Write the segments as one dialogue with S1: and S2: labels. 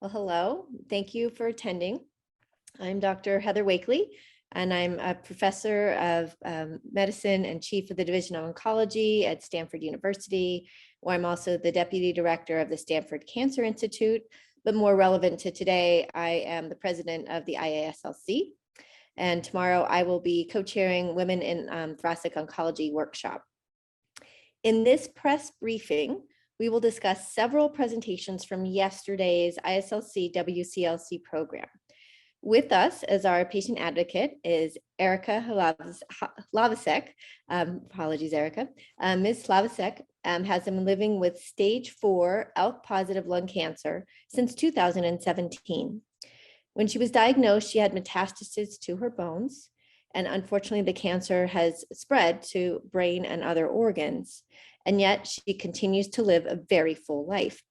S1: Well, hello. Thank you for attending. I'm Dr. Heather Wakely, and I'm a professor of medicine and chief of the Division of Oncology at Stanford University, where I'm also the deputy director of the Stanford Cancer Institute. But more relevant to today, I am the president of the IASLC. And tomorrow I will be co-chairing Women in Thoracic Oncology workshop. In this press briefing, we will discuss several presentations from yesterday's ISLC WCLC program. With us as our patient advocate is Erica Hlavasek. Apologies, Erica. Ms. Hlavasek has been living with stage 4 ALK-positive lung cancer since 2017. When she was diagnosed, she had metastasis to her bones, and unfortunately the cancer has spread to brain and other organs, and yet she continues to live a very full life.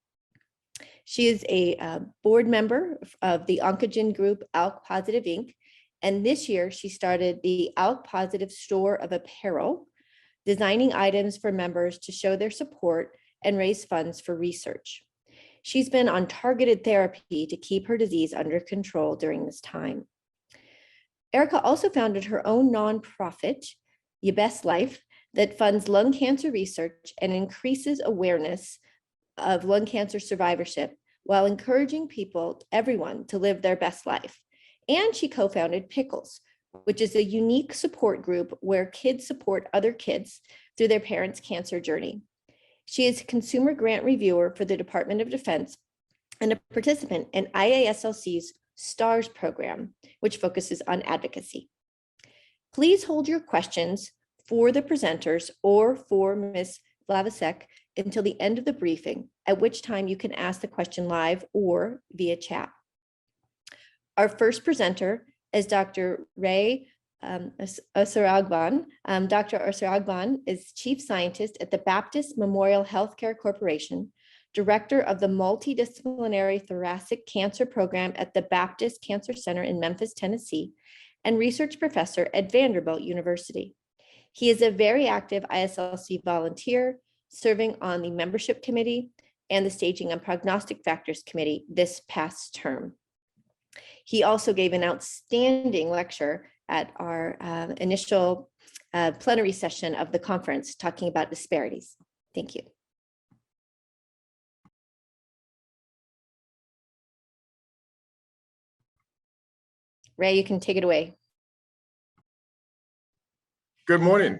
S1: She is a board member of the Oncogen Group ALK Positive Inc., and this year she started the ALK Positive Store of Apparel, designing items for members to show their support and raise funds for research. She's been on targeted therapy to keep her disease under control during this time. Erica also founded her own nonprofit, Your Best Life, that funds lung cancer research and increases awareness of lung cancer survivorship while encouraging everyone to live their best life. And she co-founded Pickles, which is a unique support group where kids support other kids through their parents' cancer journey. She is a consumer grant reviewer for the Department of Defense and a participant in IASLC's STARS program, which focuses on advocacy. Please hold your questions for the presenters or for Ms. Hlavasek until the end of the briefing, at which time you can ask the question live or via chat. Our first presenter is Dr. Ray Osaragban. Dr. Osaragban is Chief Scientist at the Baptist Memorial Healthcare Corporation, Director of the Multidisciplinary Thoracic Cancer Program at the Baptist Cancer Center in Memphis, Tennessee, and Research Professor at Vanderbilt University. He is a very active ISLC volunteer, serving on the membership committee and the Staging and Prognostic Factors Committee this past term. He also gave an outstanding lecture at our initial plenary session of the conference, talking about disparities. Thank you. Ray, you can take it away.
S2: Good morning.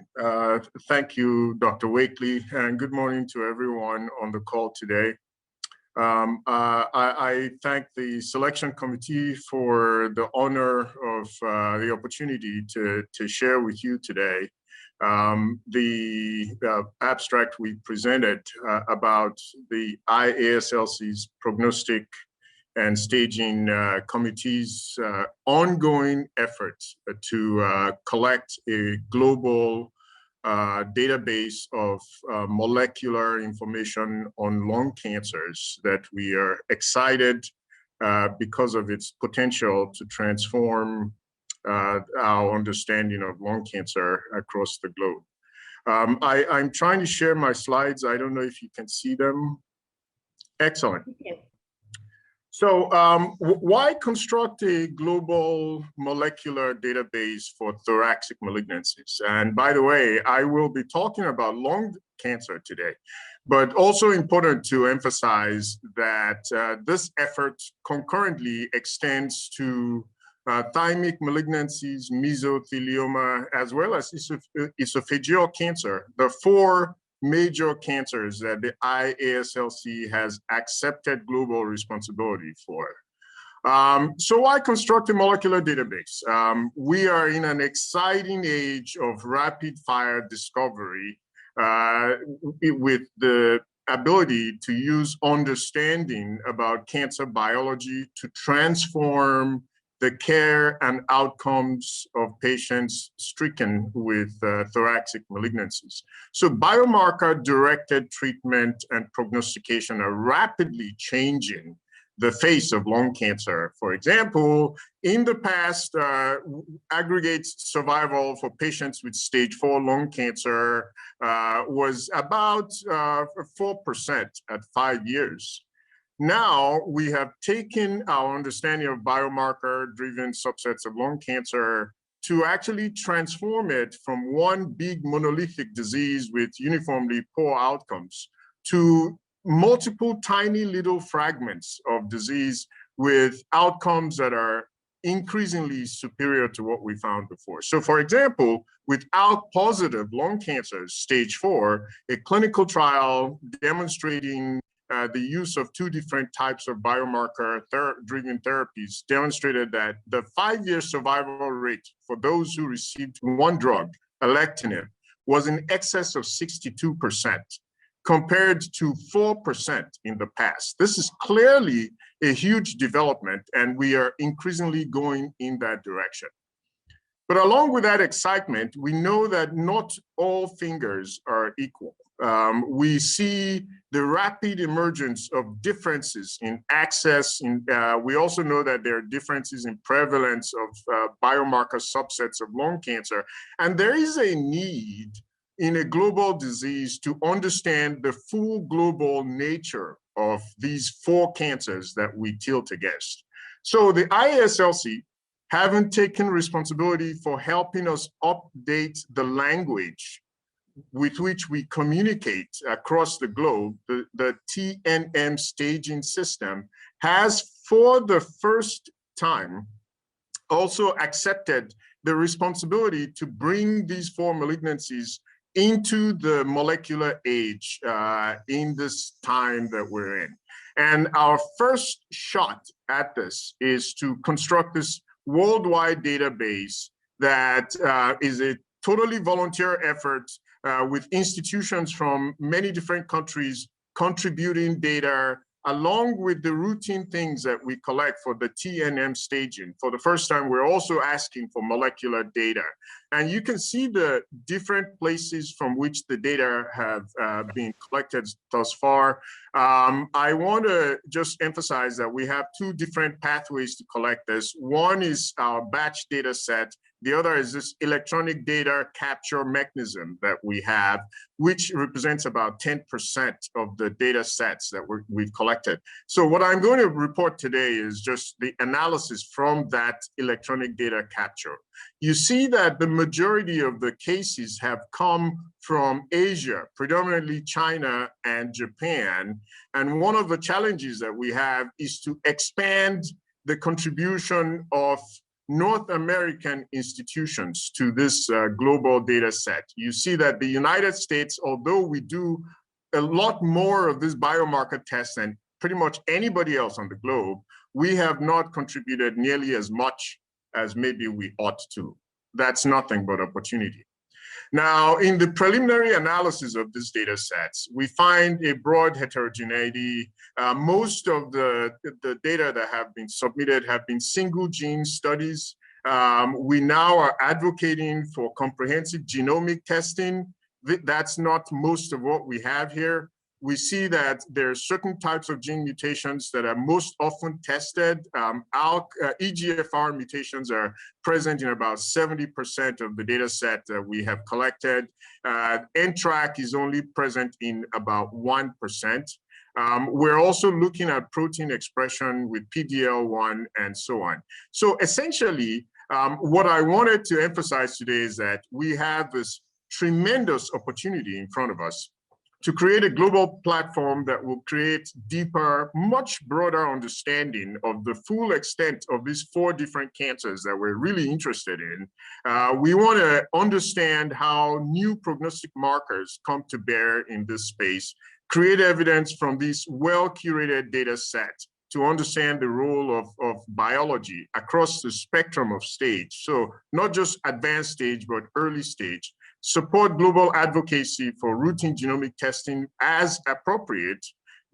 S2: Thank you, Dr. Wakely, and good morning to everyone on the call today. I thank the selection committee for the honor of the opportunity to share with you today the abstract we presented about the IASLC's prognostic and staging committee's ongoing efforts to collect a global database of molecular information on lung cancers that we are excited because of its potential to transform our understanding of lung cancer across the globe. I'm trying to share my slides. I don't know if you can see them. Excellent. So why construct a global molecular database for thoracic malignancies? And by the way, I will be talking about lung cancer today, but also important to emphasize that this effort concurrently extends to thymic malignancies, mesothelioma, as well as esophageal cancer, the 4 major cancers that the IASLC has accepted global responsibility for. So why construct a molecular database? We are in an exciting age of rapid fire discovery with the ability to use understanding about cancer biology to transform the care and outcomes of patients stricken with thoracic malignancies. So biomarker-directed treatment and prognostication are rapidly changing the face of lung cancer. For example, in the past, aggregate survival for patients with stage 4 lung cancer was about 4% at 5 years. Now we have taken our understanding of biomarker-driven subsets of lung cancer to actually transform it from one big monolithic disease with uniformly poor outcomes to multiple tiny little fragments of disease with outcomes that are increasingly superior to what we found before. So for example, with ALK-positive lung cancer, stage 4, a clinical trial demonstrating the use of two different types of biomarker-driven therapies demonstrated that the 5-year survival rate for those who received one drug, alectinib, was in excess of 62%, compared to 4% in the past. This is clearly a huge development, and we are increasingly going in that direction. But along with that excitement, we know that not all fingers are equal. We see the rapid emergence of differences in access. We also know that there are differences in prevalence of biomarker subsets of lung cancer. And there is a need in a global disease to understand the full global nature of these 4 cancers that we tilt against. So the IASLC haven't taken responsibility for helping us update the language with which we communicate across the globe. The TNM staging system has, for the first time, also accepted the responsibility to bring these 4 malignancies into the molecular age in this time that we're in. And our first shot at this is to construct this worldwide database that is a totally volunteer effort with institutions from many different countries contributing data, along with the routine things that we collect for the TNM staging. For the first time, we're also asking for molecular data. And you can see the different places from which the data have been collected thus far. I want to just emphasize that we have 2 different pathways to collect this. One is our batch data set. The other is this electronic data capture mechanism that we have, which represents about 10% of the data sets that we've collected. So what I'm going to report today is just the analysis from that electronic data capture. You see that the majority of the cases have come from Asia, predominantly China and Japan. And one of the challenges that we have is to expand the contribution of North American institutions to this global data set. You see that the United States, although we do a lot more of this biomarker tests than pretty much anybody else on the globe, we have not contributed nearly as much as maybe we ought to. That's nothing but opportunity. Now, in the preliminary analysis of these data sets, we find a broad heterogeneity. Most of the data that have been submitted have been single gene studies. We now are advocating for comprehensive genomic testing. That's not most of what we have here. We see that there are certain types of gene mutations that are most often tested. EGFR mutations are present in about 70% of the data set that we have collected. NTRK is only present in about 1%. We're also looking at protein expression with PDL1 and so on. So essentially, what I wanted to emphasize today is that we have this tremendous opportunity in front of us to create a global platform that will create deeper, much broader understanding of the full extent of these 4 different cancers that we're really interested in. We want to understand how new prognostic markers come to bear in this space, create evidence from these well-curated data sets to understand the role of biology across the spectrum of stage. So not just advanced stage, but early stage. Support global advocacy for routine genomic testing as appropriate,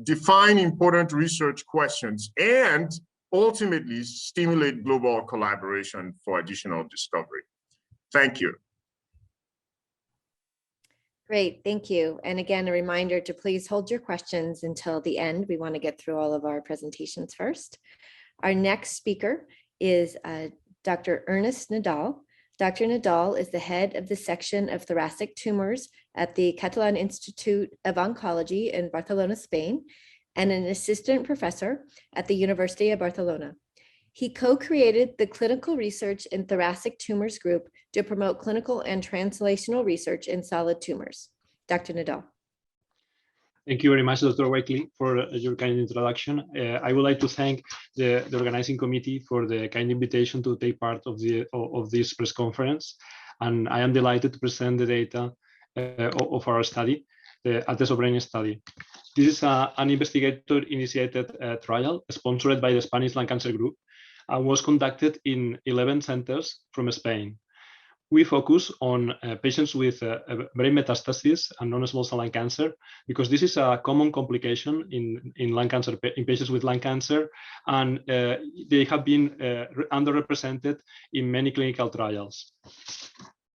S2: define important research questions, and ultimately stimulate global collaboration for additional discovery. Thank you.
S1: Great, thank you. And again, a reminder to please hold your questions until the end. We want to get through all of our presentations first. Our next speaker is Dr. Ernest Nadal. Dr. Nadal is the head of the section of thoracic tumors at the Catalan Institute of Oncology in Barcelona, Spain. and an assistant professor at the University of Barcelona. He co-created the Clinical Research in Thoracic Tumors group to promote clinical and translational research in solid tumors. Dr. Nadal.
S3: Thank you very much, Dr. Wakely, for your kind introduction. I would like to thank the organizing committee for the kind invitation to take part of this press conference. And I am delighted to present the data of our study, the ATESO-Brain study. This is an investigator-initiated trial sponsored by the Spanish Lung Cancer Group and was conducted in 11 centers from Spain. We focus on patients with brain metastasis and non-small cell lung cancer because this is a common complication in lung cancer, in patients with lung cancer, and they have been underrepresented in many clinical trials.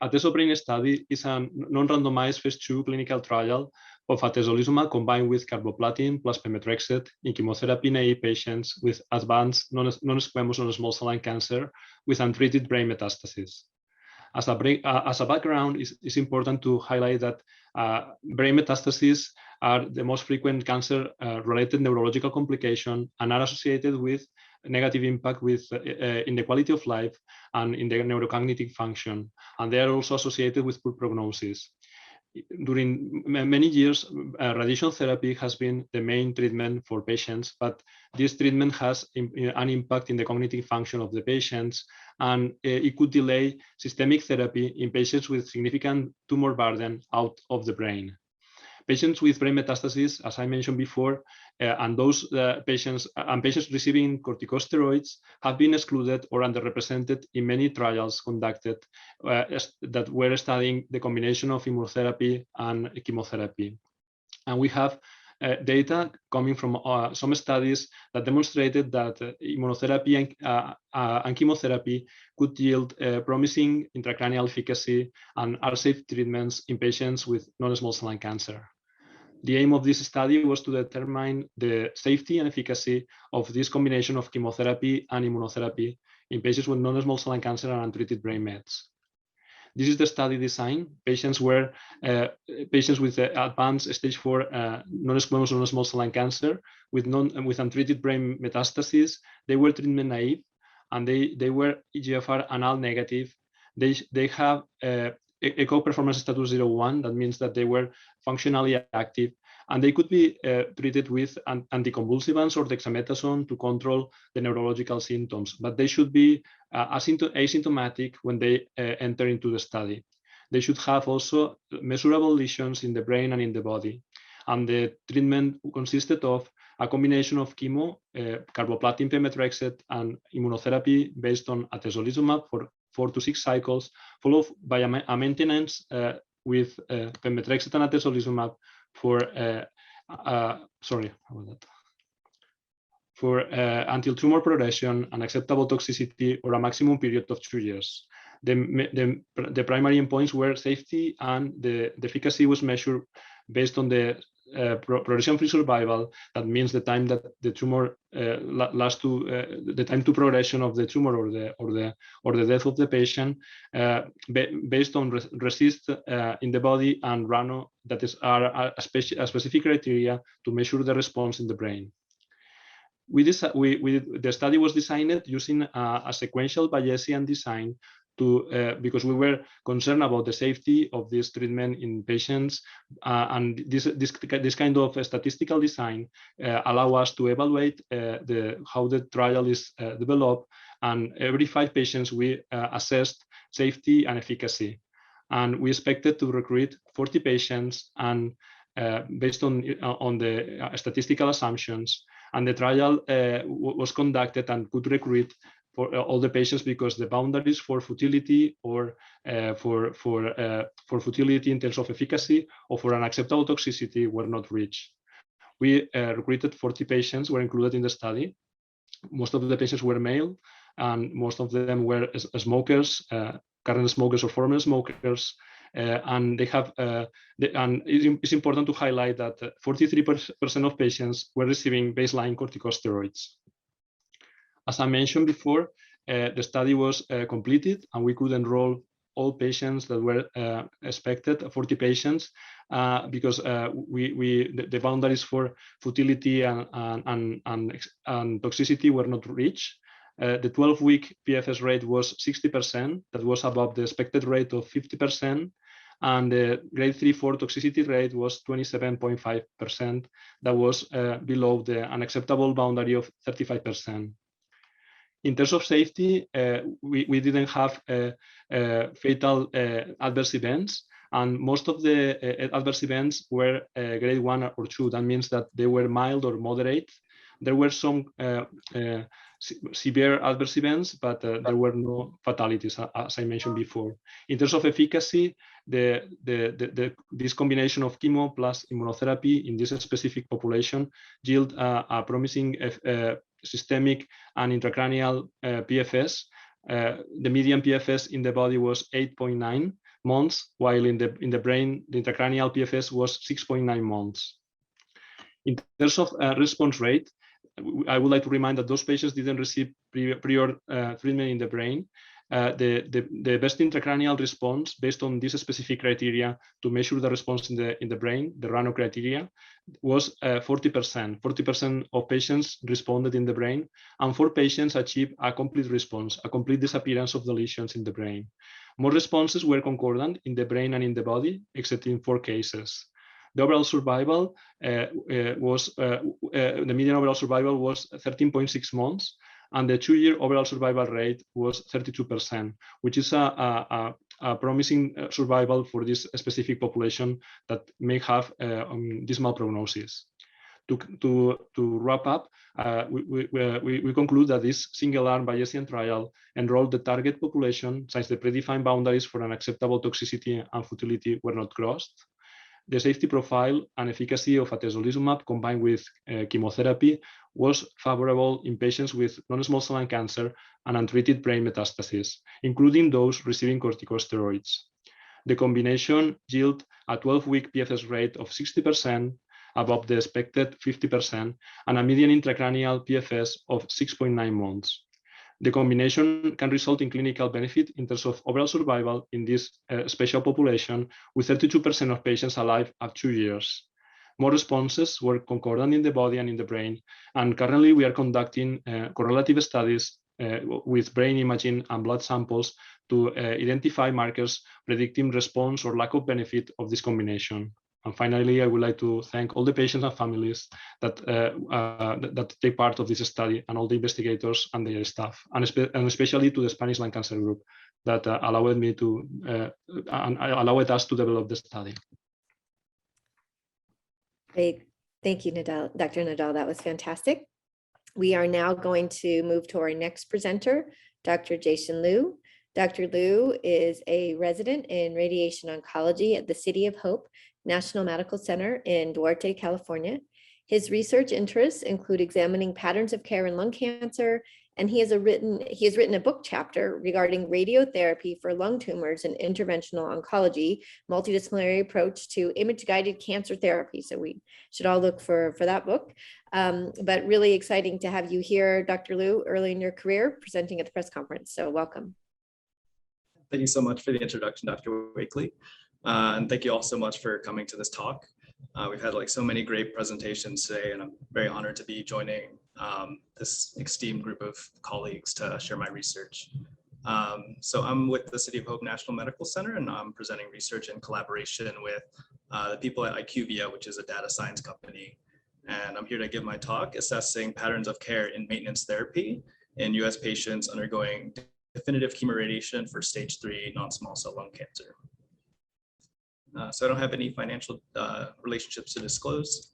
S3: ATESO-Brain study is a non-randomized phase 2 clinical trial of atezolizumab combined with carboplatin plus pemetrexed in chemotherapy-naive patients with advanced non-squamous non-small cell lung cancer with untreated brain metastasis. As a background, it's important to highlight that brain metastases are the most frequent cancer-related neurological complication and are associated with negative impact in the quality of life and in the neurocognitive function. And they are also associated with poor prognosis. During many years, radiation therapy has been the main treatment for patients, but this treatment has an impact in the cognitive function of the patients, and it could delay systemic therapy in patients with significant tumor burden out of the brain. Patients with brain metastasis, as I mentioned before, and those patients receiving corticosteroids have been excluded or underrepresented in many trials conducted that were studying the combination of immunotherapy and chemotherapy. And we have data coming from some studies that demonstrated that immunotherapy and chemotherapy could yield promising intracranial efficacy and are safe treatments in patients with non-small cell lung cancer. The aim of this study was to determine the safety and efficacy of this combination of chemotherapy and immunotherapy in patients with non-small cell lung cancer and untreated brain mets. This is the study design. Patients were patients with advanced stage 4 non-squamous non-small cell lung cancer with untreated brain metastases. They were treatment naive, and they were EGFR and ALK negative. They have echo performance status 0-1. That means that they were functionally active, and they could be treated with anticonvulsivants or dexamethasone to control the neurological symptoms, but they should be asymptomatic when they enter into the study. They should have also measurable lesions in the brain and in the body. And the treatment consisted of a combination of chemo, carboplatin, pemetrexed, and immunotherapy based on atezolizumab for 4 to 6 cycles, followed by a maintenance with pemetrexed and atezolizumab until tumor progression and acceptable toxicity, or a maximum period of 2 years. The primary endpoints were safety, and the efficacy was measured based on the progression-free survival. That means the time that the tumor lasts to the time to progression of the tumor or the death of the patient, based on RECIST in the body and RANO, that is a specific criteria to measure the response in the brain. The study was designed using a sequential Bayesian design because we were concerned about the safety of this treatment in patients, and this kind of statistical design allow us to evaluate how the trial is developed, and every 5 patients we assessed safety and efficacy, and we expected to recruit 40 patients, and based on the statistical assumptions, and the trial was conducted and could recruit for all the patients because the boundaries for futility or for futility in terms of efficacy or for an acceptable toxicity were not reached. We recruited 40 patients were included in the study. Most of the patients were male, and most of them were smokers, current smokers or former smokers. And they have, and it's important to highlight that 43% of patients were receiving baseline corticosteroids. As I mentioned before, the study was completed, and we could enroll all patients that were expected, 40 patients, because the boundaries for futility and toxicity were not reached. The 12-week PFS rate was 60%. That was above the expected rate of 50%. And the grade 3/4 toxicity rate was 27.5%. That was below the unacceptable boundary of 35%. In terms of safety, we didn't have fatal adverse events, and most of the adverse events were grade 1 or 2. That means that they were mild or moderate. There were some severe adverse events, but there were no fatalities, as I mentioned before. In terms of efficacy, this combination of chemo plus immunotherapy in this specific population yield a promising systemic and intracranial PFS. The median PFS in the body was 8.9 months, while in the brain, the intracranial PFS was 6.9 months. In terms of response rate, I would like to remind that those patients didn't receive prior treatment in the brain. The best intracranial response based on this specific criteria to measure the response in the brain, the RANO criteria, was 40%. 40% of patients responded in the brain, and 4 patients achieved a complete response, a complete disappearance of the lesions in the brain. More responses were concordant in the brain and in the body, except in 4 cases. The overall survival the median overall survival was 13.6 months, and the 2-year overall survival rate was 32%, which is a promising survival for this specific population that may have dismal prognosis. To wrap up, we conclude that this single-arm Bayesian trial enrolled the target population since the predefined boundaries for an acceptable toxicity and futility were not crossed. The safety profile and efficacy of atezolizumab combined with chemotherapy was favorable in patients with non-small cell lung cancer and untreated brain metastasis, including those receiving corticosteroids. The combination yielded a 12-week PFS rate of 60%, above the expected 50%, and a median intracranial PFS of 6.9 months. The combination can result in clinical benefit in terms of overall survival in this special population, with 32% of patients alive at 2 years. More responses were concordant in the body and in the brain, and currently we are conducting correlative studies with brain imaging and blood samples to identify markers predicting response or lack of benefit of this combination. And finally, I would like to thank all the patients and families that take part of this study, and all the investigators and their staff, and especially to the Spanish Lung Cancer Group that allowed us to develop the study.
S1: Great. Thank you, Dr. Nadal. That was fantastic. We are now going to move to our next presenter, Dr. Jason Liu. Dr. Liu is a resident in radiation oncology at the City of Hope National Medical Center in Duarte, California. His research interests include examining patterns of care in lung cancer, and he has written a book chapter regarding radiotherapy for lung tumors and interventional oncology, multidisciplinary approach to image-guided cancer therapy. So we should all look for that book. But really exciting to have you here, Dr. Liu, early in your career, presenting at the press conference. So welcome.
S4: Thank you so much for the introduction, Dr. Wakely. And thank you all so much for coming to this talk. We've had so many great presentations today, and I'm very honored to be joining this esteemed group of colleagues to share my research. So I'm with the City of Hope National Medical Center, and I'm presenting research in collaboration with the people at IQVIA, which is a data science company. And I'm here to give my talk assessing patterns of care in maintenance therapy in US patients undergoing definitive chemoradiation for stage 3 non-small cell lung cancer. So I don't have any financial relationships to disclose.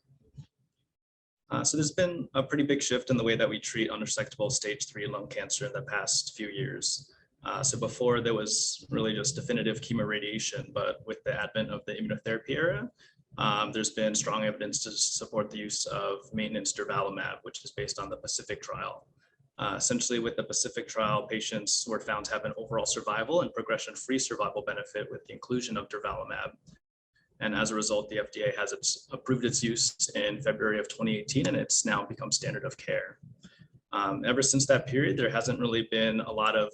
S4: So there's been a pretty big shift in the way that we treat unresectable stage 3 lung cancer in the past few years. So before there was really just definitive chemoradiation, but with the advent of the immunotherapy era, there's been strong evidence to support the use of maintenance durvalumab, which is based on the Pacific trial. Essentially, with the Pacific trial, patients were found to have an overall survival and progression-free survival benefit with the inclusion of durvalumab. And as a result, the FDA has approved its use in February of 2018, and it's now become standard of care. Ever since that period, there hasn't really been a lot of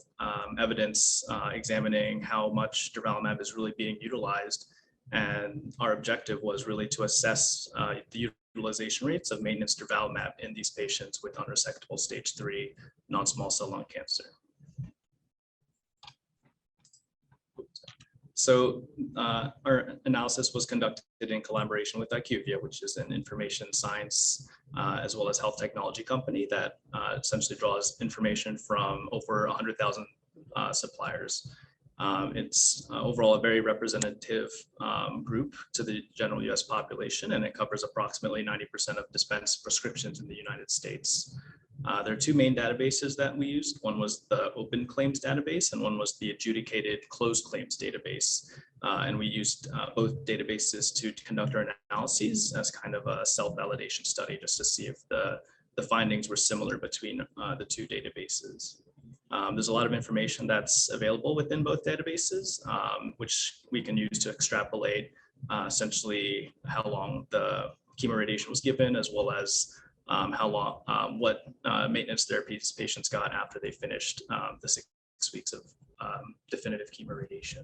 S4: evidence examining how much durvalumab is really being utilized. And our objective was really to assess the utilization rates of maintenance durvalumab in these patients with unresectable stage 3 non-small cell lung cancer. So our analysis was conducted in collaboration with IQVIA, which is an information science as well as health technology company that essentially draws information from over 100,000 suppliers. It's overall a very representative group to the general US population, and it covers approximately 90% of dispensed prescriptions in the United States. There are two main databases that we used. One was the open claims database and one was the adjudicated closed claims database. And we used both databases to conduct our analyses as kind of a self-validation study just to see if the findings were similar between the two databases. There's a lot of information that's available within both databases, which we can use to extrapolate essentially how long the chemoradiation was given, as well as how long, what maintenance therapies patients got after they finished the 6 weeks of definitive chemoradiation.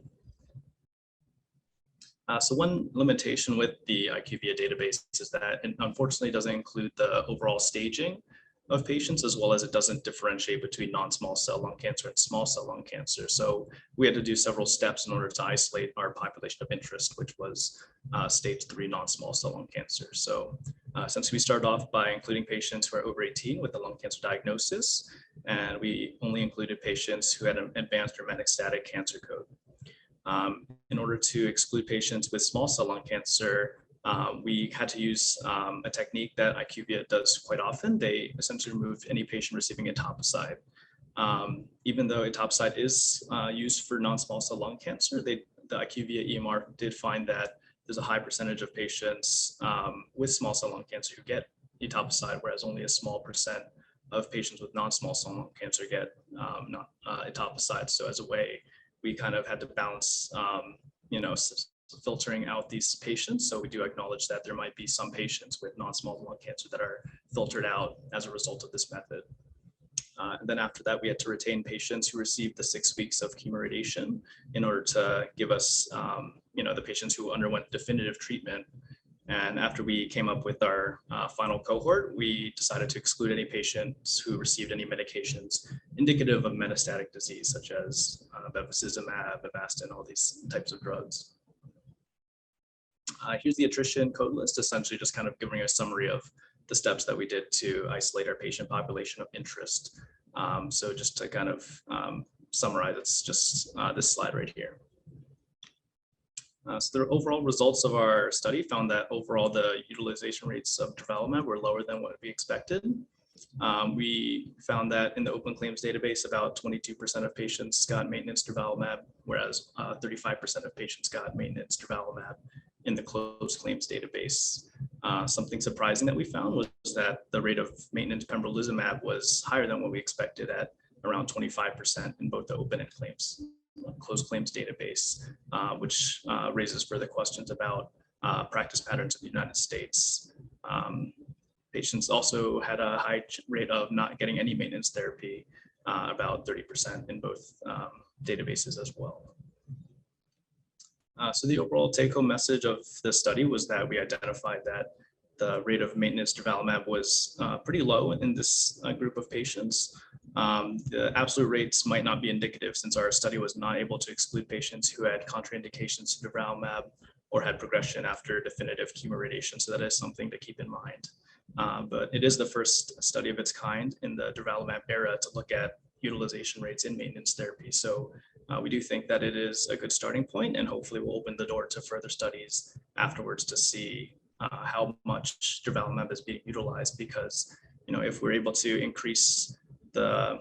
S4: So one limitation with the IQVIA database is that it unfortunately doesn't include the overall staging of patients, as well as it doesn't differentiate between non-small cell lung cancer and small cell lung cancer. So we had to do several steps in order to isolate our population of interest, which was stage 3 non-small cell lung cancer. So since we started off by including patients who are over 18 with a lung cancer diagnosis, and we only included patients who had an advanced or metastatic cancer code. In order to exclude patients with small cell lung cancer, we had to use a technique that IQVIA does quite often. They essentially remove any patient receiving etoposide. Even though etoposide is used for non-small cell lung cancer, the IQVIA EMR did find that there's a high percentage of patients with small cell lung cancer who get etoposide, whereas only a small percent of patients with non-small cell lung cancer get etoposide. So as a way, we kind of had to balance, filtering out these patients. So we do acknowledge that there might be some patients with non-small cell lung cancer that are filtered out as a result of this method. And then after that, we had to retain patients who received the 6 weeks of chemoradiation in order to give us, the patients who underwent definitive treatment. And after we came up with our final cohort, we decided to exclude any patients who received any medications indicative of metastatic disease, such as bevacizumab, Avastin, all these types of drugs. Here's the attrition code list, essentially just kind of giving a summary of the steps that we did to isolate our patient population of interest. So just to kind of summarize, it's just this slide right here. So the overall results of our study found that overall the utilization rates of durvalumab were lower than what we expected. We found that in the open claims database, about 22% of patients got maintenance durvalumab, whereas 35% of patients got maintenance durvalumab in the closed claims database. Something surprising that we found was that the rate of maintenance pembrolizumab was higher than what we expected at around 25% in both the open and closed claims database, which raises further questions about practice patterns in the United States. Patients also had a high rate of not getting any maintenance therapy, about 30% in both databases as well. So the overall take-home message of the study was that we identified that the rate of maintenance durvalumab was pretty low in this group of patients. The absolute rates might not be indicative, since our study was not able to exclude patients who had contraindications to durvalumab or had progression after definitive chemoradiation. So that is something to keep in mind. But it is the first study of its kind in the durvalumab era to look at utilization rates in maintenance therapy. So we do think that it is a good starting point, and hopefully will open the door to further studies afterwards to see how much durvalumab is being utilized. Because if we're able to increase the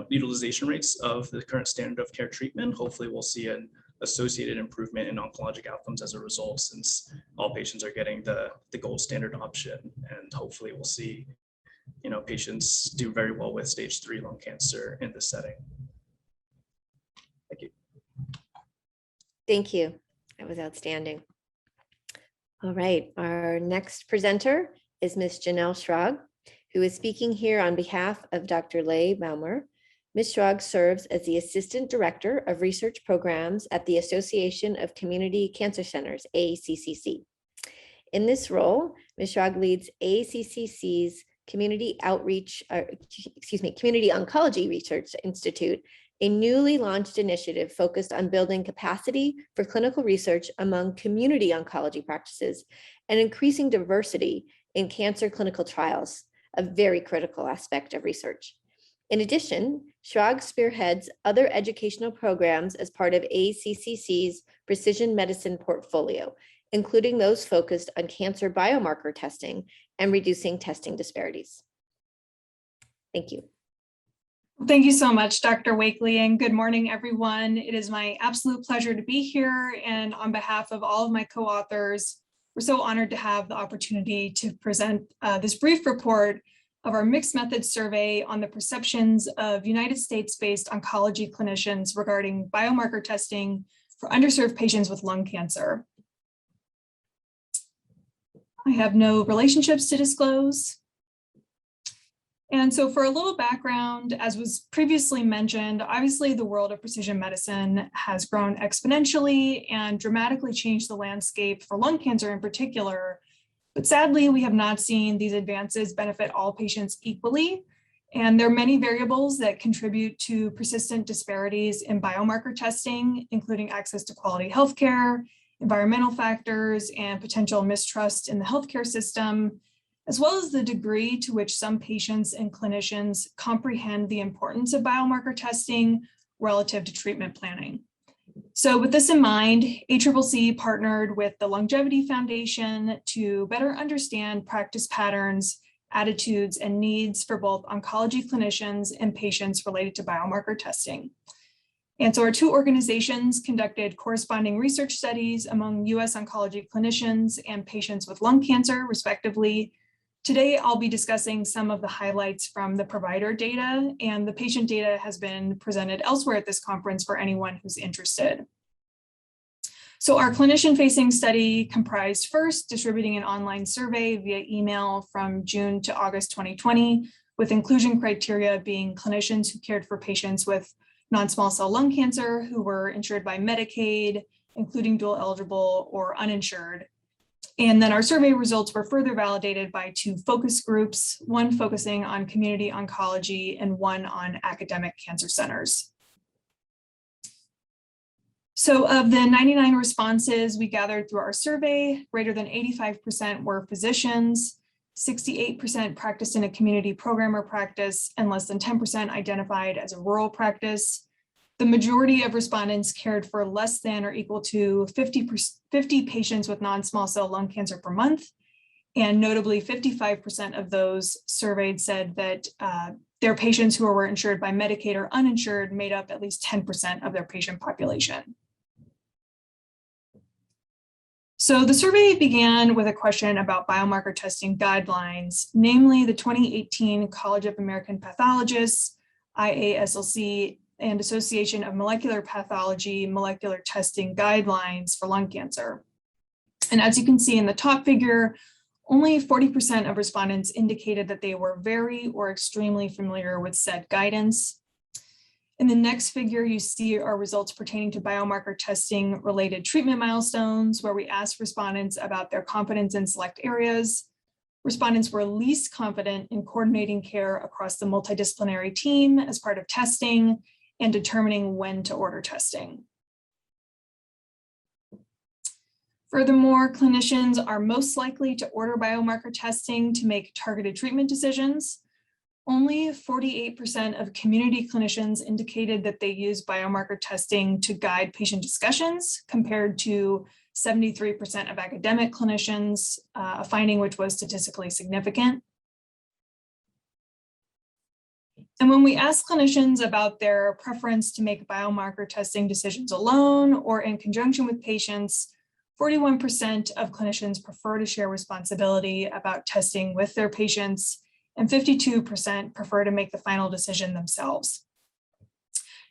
S4: utilization rates of the current standard of care treatment, hopefully we'll see an associated improvement in oncologic outcomes as a result, since all patients are getting the gold standard option, and hopefully we'll see patients do very well with stage 3 lung cancer in this setting. Thank you.
S1: Thank you. That was outstanding. All right, our next presenter is Ms. Janelle Schrag, who is speaking here on behalf of Dr. Leigh Baumer. Ms. Schrag serves as the Assistant Director of Research Programs at the Association of Community Cancer Centers, ACCC. In this role, Ms. Schrag leads ACCC's Community Oncology Research Institute, a newly launched initiative focused on building capacity for clinical research among community oncology practices and increasing diversity in cancer clinical trials, a very critical aspect of research. In addition, Schrag spearheads other educational programs as part of ACCC's precision medicine portfolio, including those focused on cancer biomarker testing and reducing testing disparities. Thank you.
S5: Thank you so much, Dr. Wakely, and good morning, everyone. It is my absolute pleasure to be here, and on behalf of all of my co-authors, we're so honored to have the opportunity to present this brief report of our mixed methods survey on the perceptions of United States-based oncology clinicians regarding biomarker testing for underserved patients with lung cancer. I have no relationships to disclose. And so for a little background, as was previously mentioned, obviously the world of precision medicine has grown exponentially and dramatically changed the landscape for lung cancer in particular. But sadly, we have not seen these advances benefit all patients equally. And there are many variables that contribute to persistent disparities in biomarker testing, including access to quality healthcare, environmental factors, and potential mistrust in the healthcare system, as well as the degree to which some patients and clinicians comprehend the importance of biomarker testing relative to treatment planning. So with this in mind, ACCC partnered with the Longevity Foundation to better understand practice patterns, attitudes, and needs for both oncology clinicians and patients related to biomarker testing. And so our two organizations conducted corresponding research studies among US oncology clinicians and patients with lung cancer, respectively. Today, I'll be discussing some of the highlights from the provider data, and the patient data has been presented elsewhere at this conference for anyone who's interested. So our clinician-facing study comprised first distributing an online survey via email from June to August 2020, with inclusion criteria being clinicians who cared for patients with non-small cell lung cancer who were insured by Medicaid, including dual eligible or uninsured. And then our survey results were further validated by two focus groups, one focusing on community oncology and one on academic cancer centers. So of the 99 responses we gathered through our survey, greater than 85% were physicians, 68% practiced in a community program or practice, and less than 10% identified as a rural practice. The majority of respondents cared for less than or equal to 50 patients with non-small cell lung cancer per month. And notably, 55% of those surveyed said that their patients who were insured by Medicaid or uninsured made up at least 10% of their patient population. So the survey began with a question about biomarker testing guidelines, namely the 2018 College of American Pathologists, IASLC, and Association of Molecular Pathology molecular testing guidelines for lung cancer. And as you can see in the top figure, only 40% of respondents indicated that they were very or extremely familiar with said guidance. In the next figure, you see our results pertaining to biomarker testing related treatment milestones, where we asked respondents about their confidence in select areas. Respondents were least confident in coordinating care across the multidisciplinary team as part of testing and determining when to order testing. Furthermore, clinicians are most likely to order biomarker testing to make targeted treatment decisions. Only 48% of community clinicians indicated that they use biomarker testing to guide patient discussions, compared to 73% of academic clinicians, a finding which was statistically significant. And when we ask clinicians about their preference to make biomarker testing decisions alone or in conjunction with patients, 41% of clinicians prefer to share responsibility about testing with their patients, and 52% prefer to make the final decision themselves.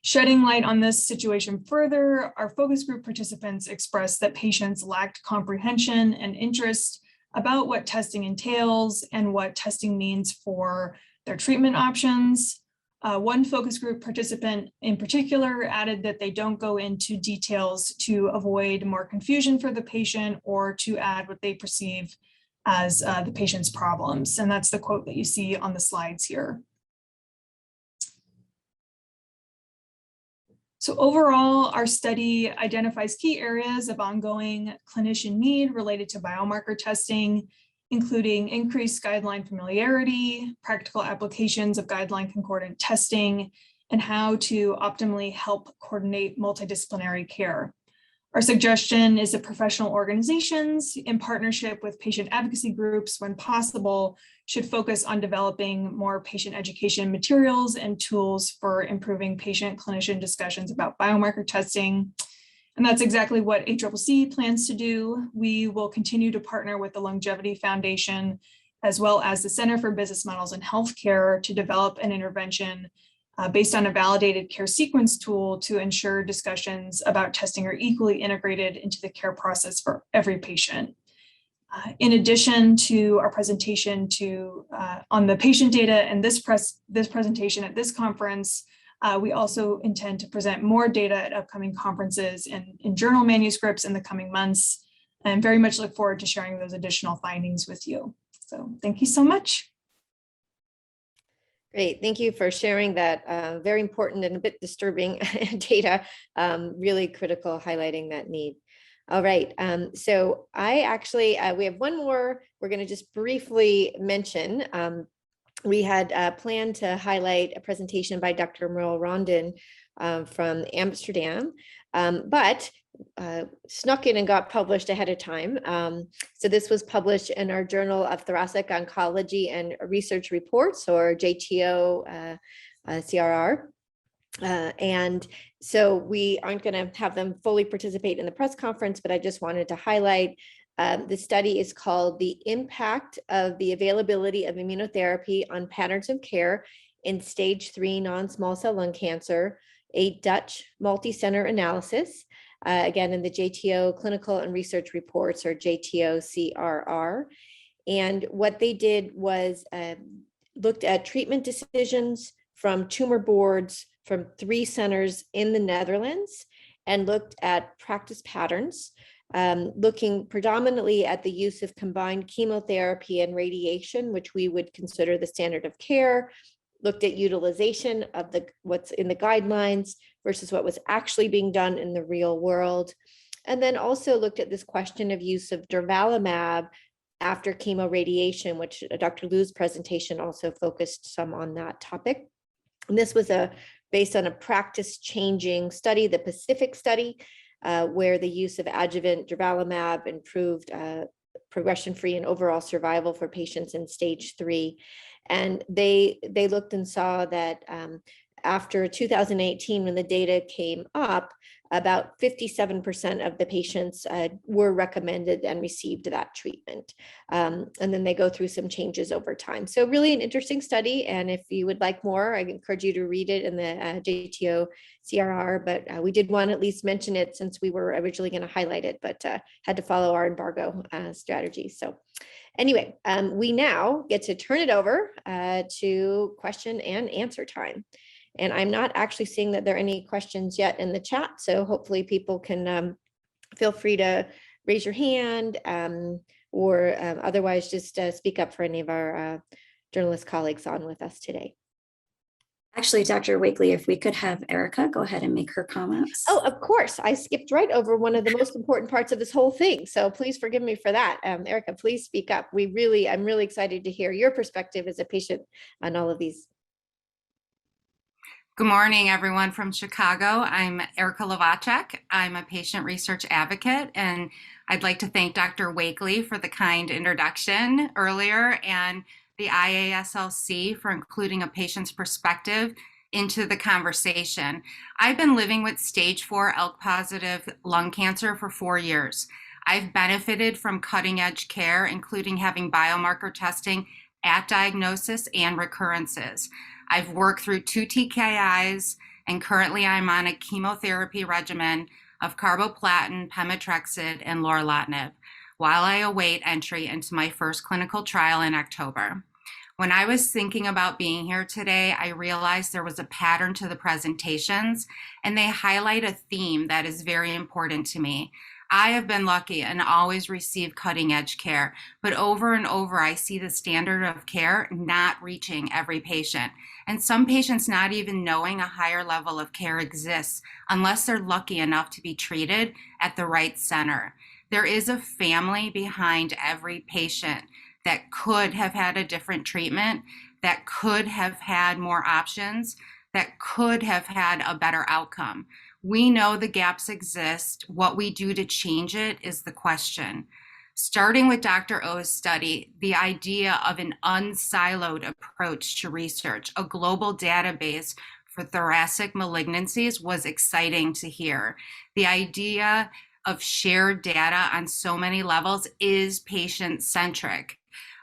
S5: Shedding light on this situation further, our focus group participants expressed that patients lacked comprehension and interest about what testing entails and what testing means for their treatment options. One focus group participant in particular added that they don't go into details to avoid more confusion for the patient or to add what they perceive as the patient's problems. And that's the quote that you see on the slides here. So overall, our study identifies key areas of ongoing clinician need related to biomarker testing, including increased guideline familiarity, practical applications of guideline concordant testing, and how to optimally help coordinate multidisciplinary care. Our suggestion is that professional organizations, in partnership with patient advocacy groups when possible, should focus on developing more patient education materials and tools for improving patient-clinician discussions about biomarker testing. And that's exactly what ACCC plans to do. We will continue to partner with the Longevity Foundation, as well as the Center for Business Models in Healthcare, to develop an intervention based on a validated care sequence tool to ensure discussions about testing are equally integrated into the care process for every patient. In addition to our presentation on the patient data and this presentation at this conference, we also intend to present more data at upcoming conferences and in journal manuscripts in the coming months, and very much look forward to sharing those additional findings with you. So thank you so much.
S1: Great, thank you for sharing that very important and a bit disturbing data, really critical, highlighting that need. All right, so I actually, we have one more we're going to just briefly mention. We had planned to highlight a presentation by Dr. Merle Rondon from Amsterdam, but snuck in and got published ahead of time. So this was published in our Journal of Thoracic Oncology and Research Reports, or JTO CRR. And so we aren't going to have them fully participate in the press conference, but I just wanted to highlight the study is called The Impact of the Availability of Immunotherapy on Patterns of Care in Stage 3 Non-Small Cell Lung Cancer, a Dutch multi-center analysis, again in the JTO Clinical and Research Reports, or JTO CRR. And what they did was looked at treatment decisions from tumor boards from 3 centers in the Netherlands and looked at practice patterns, looking predominantly at the use of combined chemotherapy and radiation, which we would consider the standard of care, looked at utilization of what's in the guidelines versus what was actually being done in the real world, and then also looked at this question of use of durvalumab after chemoradiation, which Dr. Liu's presentation also focused some on that topic. And this was based on a practice-changing study, the Pacific study, where the use of adjuvant durvalumab improved progression-free and overall survival for patients in stage 3. And they looked and saw that after 2018, when the data came up, about 57% of the patients were recommended and received that treatment. And then they go through some changes over time. So really an interesting study. And if you would like more, I encourage you to read it in the JTO CRR, but we did want to at least mention it since we were originally going to highlight it, but had to follow our embargo strategy. So anyway, we now get to turn it over to question and answer time. And I'm not actually seeing that there are any questions yet in the chat. So hopefully people can feel free to raise your hand or otherwise just speak up for any of our journalist colleagues on with us today.
S6: Actually, Dr. Wakely, if we could have Erica go ahead and make her comments.
S1: Oh, of course. I skipped right over one of the most important parts of this whole thing. So please forgive me for that. Erica, please speak up. I'm really excited to hear your perspective as a patient on all of these.
S7: Good morning, everyone from Chicago. I'm Erica Lovacek. I'm a patient research advocate, and I'd like to thank Dr. Wakely for the kind introduction earlier and the IASLC for including a patient's perspective into the conversation. I've been living with stage 4 ALK-positive lung cancer for 4 years. I've benefited from cutting-edge care, including having biomarker testing at diagnosis and recurrences. I've worked through 2 TKIs, and currently I'm on a chemotherapy regimen of carboplatin, pemetrexed, and lorlatinib. while I await entry into my first clinical trial in October. When I was thinking about being here today, I realized there was a pattern to the presentations, and they highlight a theme that is very important to me. I have been lucky and always received cutting edge care, but over and over I see the standard of care not reaching every patient, and some patients not even knowing a higher level of care exists unless they're lucky enough to be treated at the right center. There is a family behind every patient that could have had a different treatment, that could have had more options, that could have had a better outcome. We know the gaps exist. What we do to change it is the question. Starting with Dr. O's study, the idea of an unsiloed approach to research, a global database for thoracic malignancies, was exciting to hear. The idea of shared data on so many levels is patient-centric.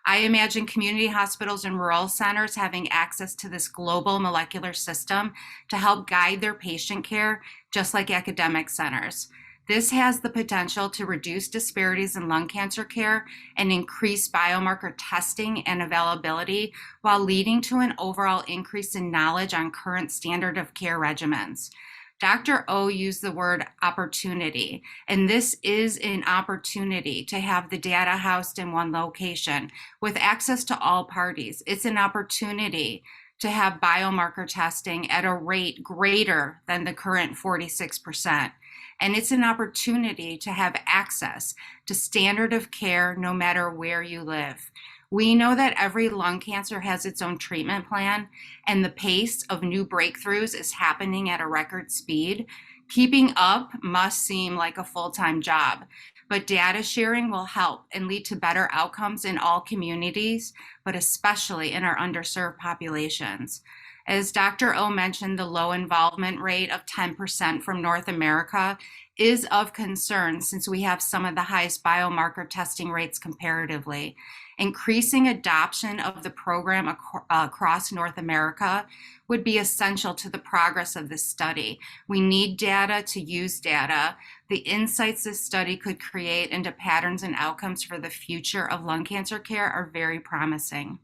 S7: I imagine community hospitals and rural centers having access to this global molecular system to help guide their patient care, just like academic centers. This has the potential to reduce disparities in lung cancer care and increase biomarker testing and availability, while leading to an overall increase in knowledge on current standard of care regimens. Dr. O used the word opportunity, and this is an opportunity to have the data housed in one location with access to all parties. It's an opportunity to have biomarker testing at a rate greater than the current 46%. And it's an opportunity to have access to standard of care no matter where you live. We know that every lung cancer has its own treatment plan, and the pace of new breakthroughs is happening at a record speed. Keeping up must seem like a full-time job, but data sharing will help and lead to better outcomes in all communities, but especially in our underserved populations. As Dr. O mentioned, the low involvement rate of 10% from North America is of concern, since we have some of the highest biomarker testing rates comparatively. Increasing adoption of the program across North America would be essential to the progress of this study. We need data to use data. The insights this study could create into patterns and outcomes for the future of lung cancer care are very promising.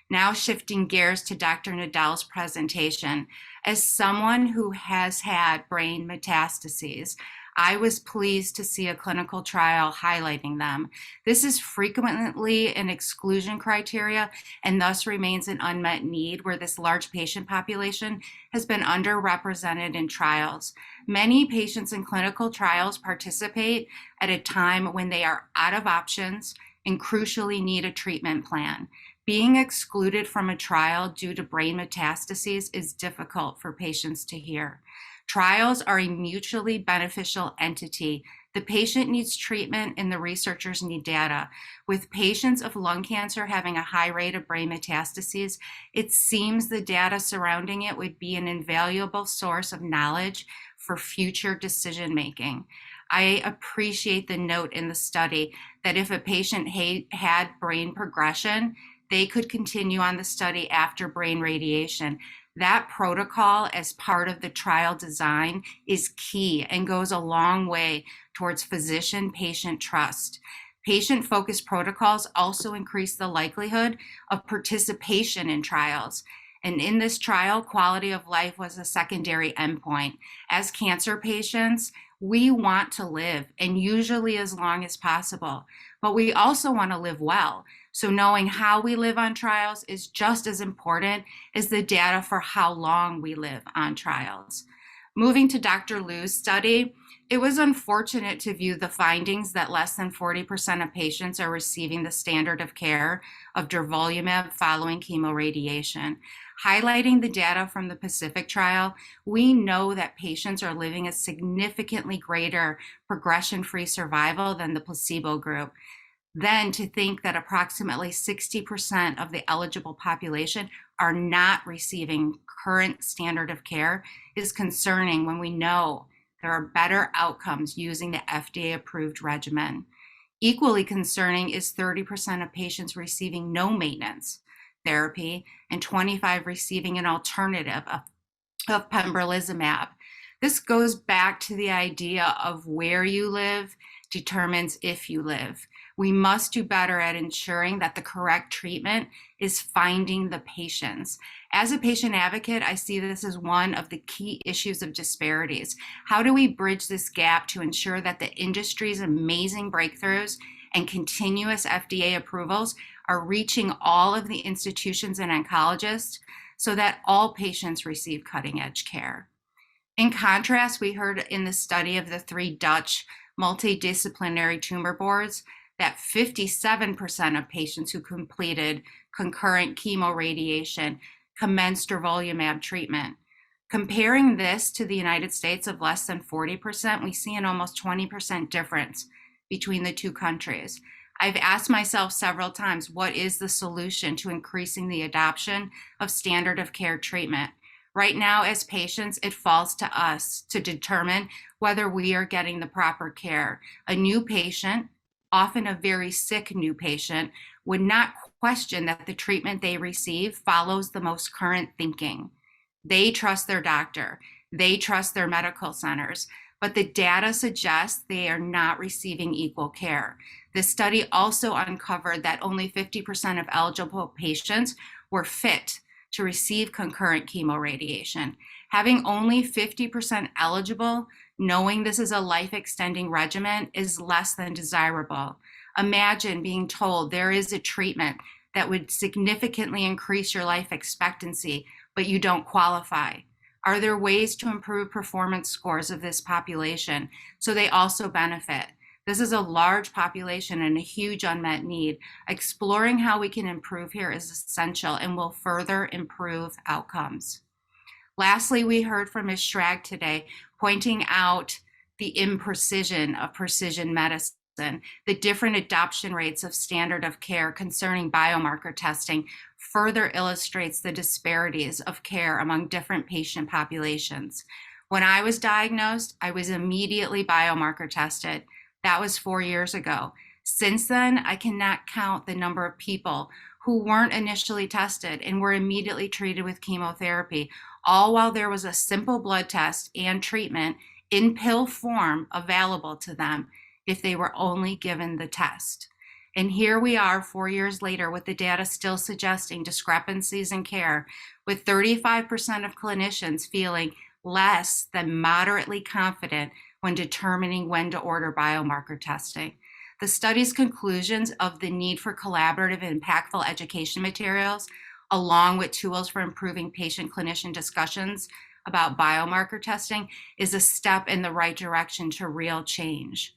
S7: Now shifting gears to Dr. Nadal's presentation. As someone who has had brain metastases, I was pleased to see a clinical trial highlighting them. This is frequently an exclusion criteria and thus remains an unmet need, where this large patient population has been underrepresented in trials. Many patients in clinical trials participate at a time when they are out of options and crucially need a treatment plan. Being excluded from a trial due to brain metastases is difficult for patients to hear. Trials are a mutually beneficial entity. The patient needs treatment and the researchers need data. With patients of lung cancer having a high rate of brain metastases, it seems the data surrounding it would be an invaluable source of knowledge for future decision-making. I appreciate the note in the study that if a patient had brain progression, they could continue on the study after brain radiation. That protocol as part of the trial design is key and goes a long way towards physician-patient trust. Patient-focused protocols also increase the likelihood of participation in trials. And in this trial, quality of life was a secondary endpoint. As cancer patients, we want to live, and usually as long as possible, but we also want to live well. So knowing how we live on trials is just as important as the data for how long we live on trials. Moving to Dr. Liu's study, it was unfortunate to view the findings that less than 40% of patients are receiving the standard of care of durvalumab following chemoradiation. Highlighting the data from the Pacific trial, we know that patients are living a significantly greater progression-free survival than the placebo group. Then to think that approximately 60% of the eligible population are not receiving current standard of care is concerning when we know there are better outcomes using the FDA-approved regimen. Equally concerning is 30% of patients receiving no maintenance therapy and 25% receiving an alternative of pembrolizumab. This goes back to the idea of where you live determines if you live. We must do better at ensuring that the correct treatment is finding the patients. As a patient advocate, I see this as one of the key issues of disparities. How do we bridge this gap to ensure that the industry's amazing breakthroughs and continuous FDA approvals are reaching all of the institutions and oncologists so that all patients receive cutting-edge care? In contrast, we heard in the study of the 3 Dutch multidisciplinary tumor boards that 57% of patients who completed concurrent chemoradiation commenced durvalumab treatment. Comparing this to the United States of less than 40%, we see an almost 20% difference between the two countries. I've asked myself several times, what is the solution to increasing the adoption of standard of care treatment? Right now, as patients, it falls to us to determine whether we are getting the proper care. A new patient, often a very sick new patient, would not question that the treatment they receive follows the most current thinking. They trust their doctor. They trust their medical centers. But the data suggests they are not receiving equal care. This study also uncovered that only 50% of eligible patients were fit to receive concurrent chemoradiation. Having only 50% eligible, knowing this is a life-extending regimen, is less than desirable. Imagine being told there is a treatment that would significantly increase your life expectancy, but you don't qualify. Are there ways to improve performance scores of this population so they also benefit? This is a large population and a huge unmet need. Exploring how we can improve here is essential and will further improve outcomes. Lastly, we heard from Ms. Schrag today, pointing out the imprecision of precision medicine. The different adoption rates of standard of care concerning biomarker testing further illustrates the disparities of care among different patient populations. When I was diagnosed, I was immediately biomarker tested. That was 4 years ago. Since then, I cannot count the number of people who weren't initially tested and were immediately treated with chemotherapy, all while there was a simple blood test and treatment in pill form available to them if they were only given the test. And here we are 4 years later with the data still suggesting discrepancies in care, with 35% of clinicians feeling less than moderately confident when determining when to order biomarker testing. The study's conclusions of the need for collaborative and impactful education materials, along with tools for improving patient-clinician discussions about biomarker testing, is a step in the right direction to real change.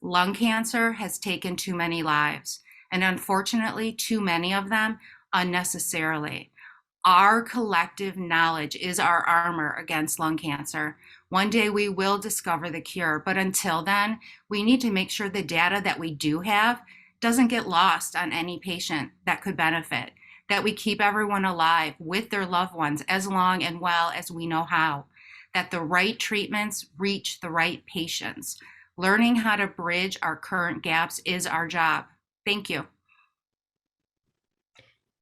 S7: Lung cancer has taken too many lives, and unfortunately, too many of them unnecessarily. Our collective knowledge is our armor against lung cancer. One day we will discover the cure, but until then, we need to make sure the data that we do have doesn't get lost on any patient that could benefit, that we keep everyone alive with their loved ones as long and well as we know how, that the right treatments reach the right patients. Learning how to bridge our current gaps is our job. Thank you.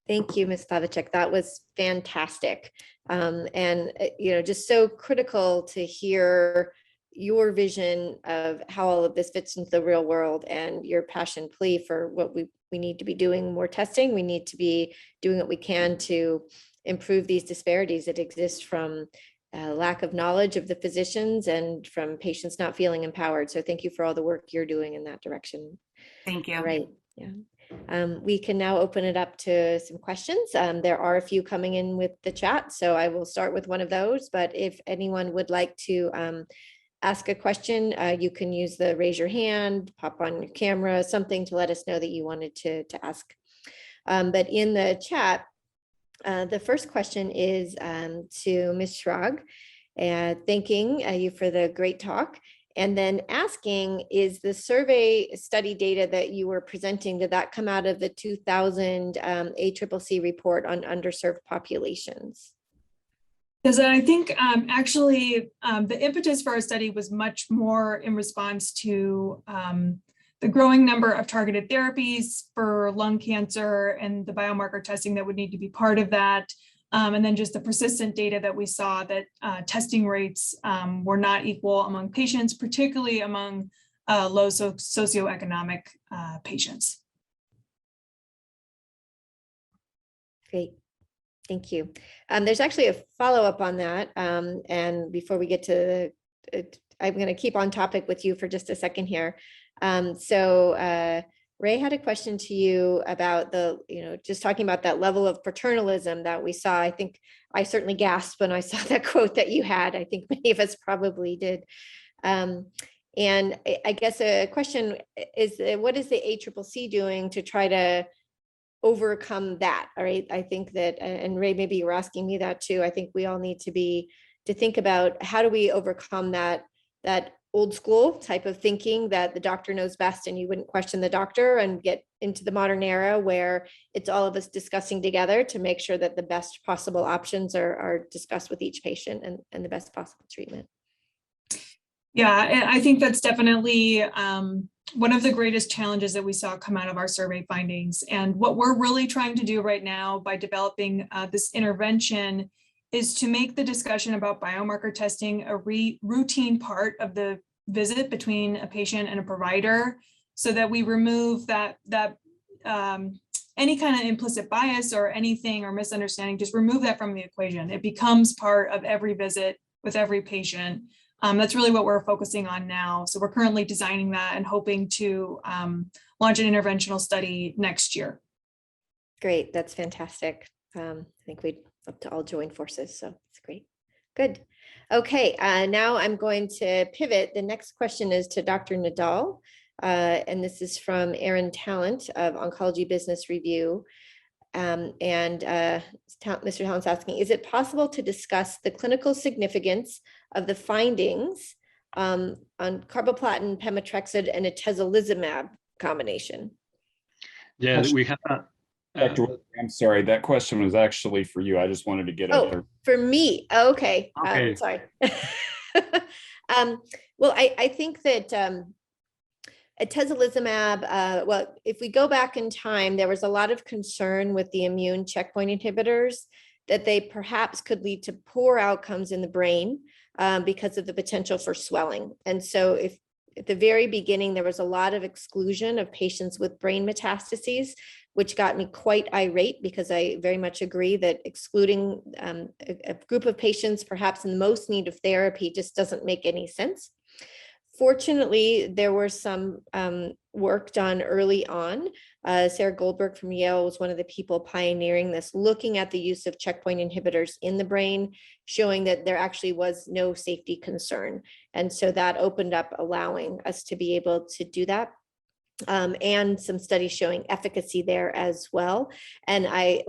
S1: Thank you, Ms. Slavicek. That was fantastic. Just so critical to hear your vision of how all of this fits into the real world and your passion plea for what we need to be doing more testing. We need to be doing what we can to improve these disparities that exist from lack of knowledge of the physicians and from patients not feeling empowered. So thank you for all the work you're doing in that direction.
S7: Thank you.
S1: All right. Yeah. We can now open it up to some questions. There are a few coming in with the chat, so I will start with one of those. But if anyone would like to ask a question, you can use the raise your hand, pop on your camera, something to let us know that you wanted to ask. But in the chat, the first question is to Ms. Schrag, thanking you for the great talk. And then asking, is the survey study data that you were presenting, did that come out of the 2000 ACCC report on underserved populations?
S5: Because I think actually the impetus for our study was much more in response to the growing number of targeted therapies for lung cancer and the biomarker testing that would need to be part of that. And then just the persistent data that we saw that testing rates were not equal among patients, particularly among low socioeconomic patients.
S1: Great. Thank you. There's actually a follow-up on that. And before we get to, I'm going to keep on topic with you for just a second here. Ray had a question to you about just talking about that level of paternalism that we saw. I think I certainly gasped when I saw that quote that you had. I think many of us probably did. And I guess a question is, what is the ACCC doing to try to overcome that? All right. I think that, and Ray, maybe you were asking me that too. I think we all need to think about how do we overcome that old school type of thinking that the doctor knows best and you wouldn't question the doctor, and get into the modern era where it's all of us discussing together to make sure that the best possible options are discussed with each patient and the best possible treatment.
S5: Yeah, and I think that's definitely one of the greatest challenges that we saw come out of our survey findings. And what we're really trying to do right now by developing this intervention is to make the discussion about biomarker testing a routine part of the visit between a patient and a provider, so that we remove that any kind of implicit bias or anything or misunderstanding, just remove that from the equation. It becomes part of every visit with every patient. That's really what we're focusing on now. So we're currently designing that and hoping to launch an interventional study next year. Great, that's fantastic. I think we'd love to all join forces, so it's great. Good. Okay, now I'm going to pivot. The next question is to Dr. Nadal, and this is from Aaron Talent of Oncology Business Review. Mr. Talent's asking, is it possible to discuss the clinical significance of the findings on carboplatin, pemetrexed, and atezolizumab combination?
S3: Yeah, we have
S8: Dr. I'm sorry, that question was actually for you. I just wanted to get it.
S1: For me. Oh, okay.
S3: Okay.
S1: Sorry. Well, I think that atezolizumab, well, if we go back in time, there was a lot of concern with the immune checkpoint inhibitors that they perhaps could lead to poor outcomes in the brain because of the potential for swelling. And so if at the very beginning, there was a lot of exclusion of patients with brain metastases, which got me quite irate, because I very much agree that excluding a group of patients perhaps in the most need of therapy just doesn't make any sense. Fortunately, there was some work done early on. Sarah Goldberg from Yale was one of the people pioneering this, looking at the use of checkpoint inhibitors in the brain, showing that there actually was no safety concern. And so that opened up allowing us to be able to do that. And some studies showing efficacy there as well. And I